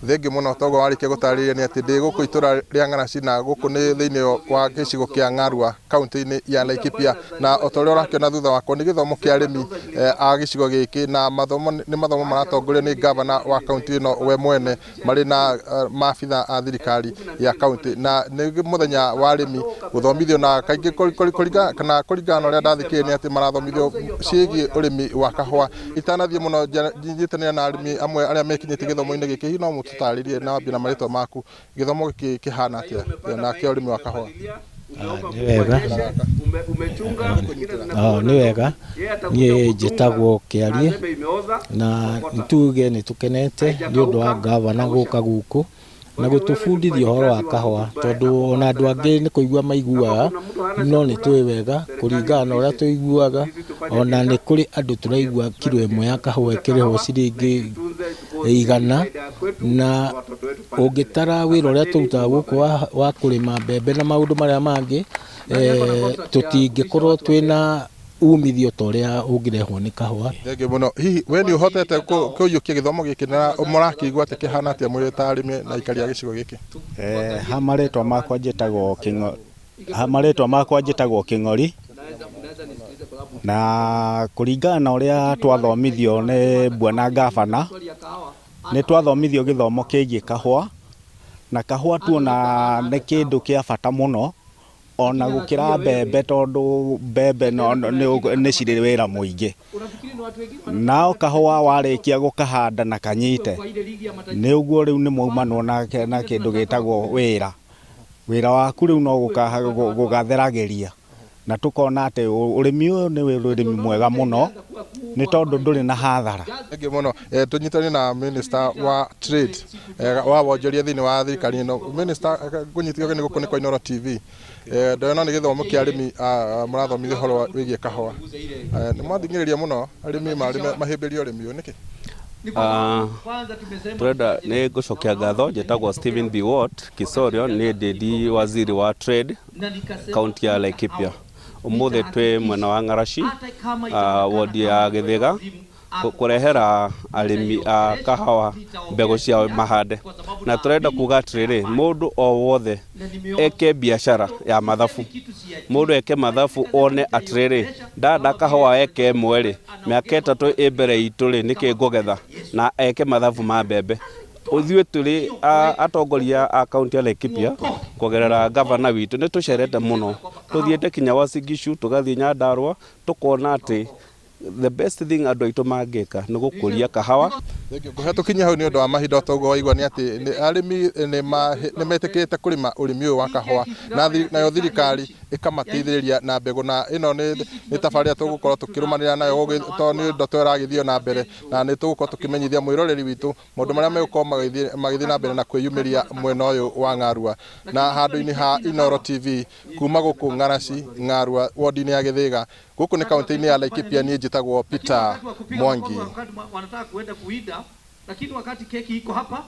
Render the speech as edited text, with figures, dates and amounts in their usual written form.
thengi muno togo warike gutariria ni ati ndi guku itura ria Ng'araci na guku ni thiini wa gicigo kia Ng'arua kaunti-ini ya Laikipia na otoria urakiona thutha wako ni githomo kia arimi a gicigo giki na mathomo maratongorio ni gavana wa kaunti ino we mwene mari na maabitha a thirikari ya kaunti na ni muthenya wa arimi guthomithio na kaingi kuringana na uria ndathikirie ni ati marathomithio ciigi urimi wa kahua itanathie muno nyitanira na arimi amwe aria mekinyite githomo-ini giki no mututaririe na wambia na maritwa maku githomo giki kihana atia na kia urimi wa kahua. Ni wega nie njitagwo Kiarie na nituge ni tukenete ni undu wa gavana guka guku na gutubundithia uhoro wa kahua tondu ona andu angi ni kuigua maiguaga no ni twi wega kuringana na uria tuiguaga ona ni kuri andu turaigua kilo imwe ya kahua ikiriho ciringi 100 na ungitara wira uria turutaga guku wa kurima mbembe na maundu maria mangi tutingikorwo twina umithio toria ungirehwo ni kahua. Thenge muno hihi we ni uhotete kuyukia githomo giki na murakigua ati kihana atia muri ta arimi na ikari ya gicigo giki? Hamaretwa makwa njitagwo King'ori na kuringana na uria twathomithio ni bwana gavana ni twathomithio githomo kigie kahua na kahua tuona ni kindu kia bata muno ona gukira mbembe tondu mbembe ni ciri wira muingi nao kahua warikia gukahanda na kanyite ni uguo riu ni mwaumano na kindu gitagwo wira waku riu no gugatherageria na tukona ati urimi uyu ni urimi mwega muno ni tondu nduri na hathara. Thenge muno tunyitane na minister wa trade wa wonjoria thiini wa thirikari ino minister kunyitithio ni guku ni kwa Inooro TV ndona ni githomo kia arimi murathomithio horo wigie kahua ni mwathingiriria muno arimi mahimbirio urimi uyu niki? Turenda ni gucokia ngatho njitagwo Stephen B. Watt Kisorio ni ndindi waziri wa trade kaunti ya Laikipia. Umuthi twi mwena wa Ng'araci wodi ya Githiga kurehera arimi a kahua mbegu cia mahande na turenda kuga atiriri mundu o wothe eke biashara ya mathabu mundu eke mathabu one atiriri ndanda kahua eke mweri miaka 3 imbere ituri niki ngugetha na eke mathabu ma mbembe uthiwe turi atongoria a kaunti ya Laikipia kugerera gavana witu ni tucerete muno tuthiete kinya Uasin Gishu tugathie Nyandarua tukona ati the best thing andu aitu mangika ni gukuria kahua. Nguhatukinya hau ni undu wa mahinda togo waigua ni ati arimi ni metikite kurima urimi uyu wa kahua nayo thirikari ikamateithiriria na mbegu na ino ni tafaria tugukorwo tukirumanira nayo to ni ndo twiragithio na mbere na ni tugukorwo tukimenyithia mwiroreri witu maundu maria megukorwo magithie na mbere na kwiyumiria mwena uyu wa Ng'arua na handu-ini ha Inooro TV kuma guku Ng'araci Ng'arua wodi-ini ya Githiga guku ni kaunti-ini ya Laikipia ni njitagwo Peter Mwangi. Wanataka kuenda kuida lakini wakati keki iko hapa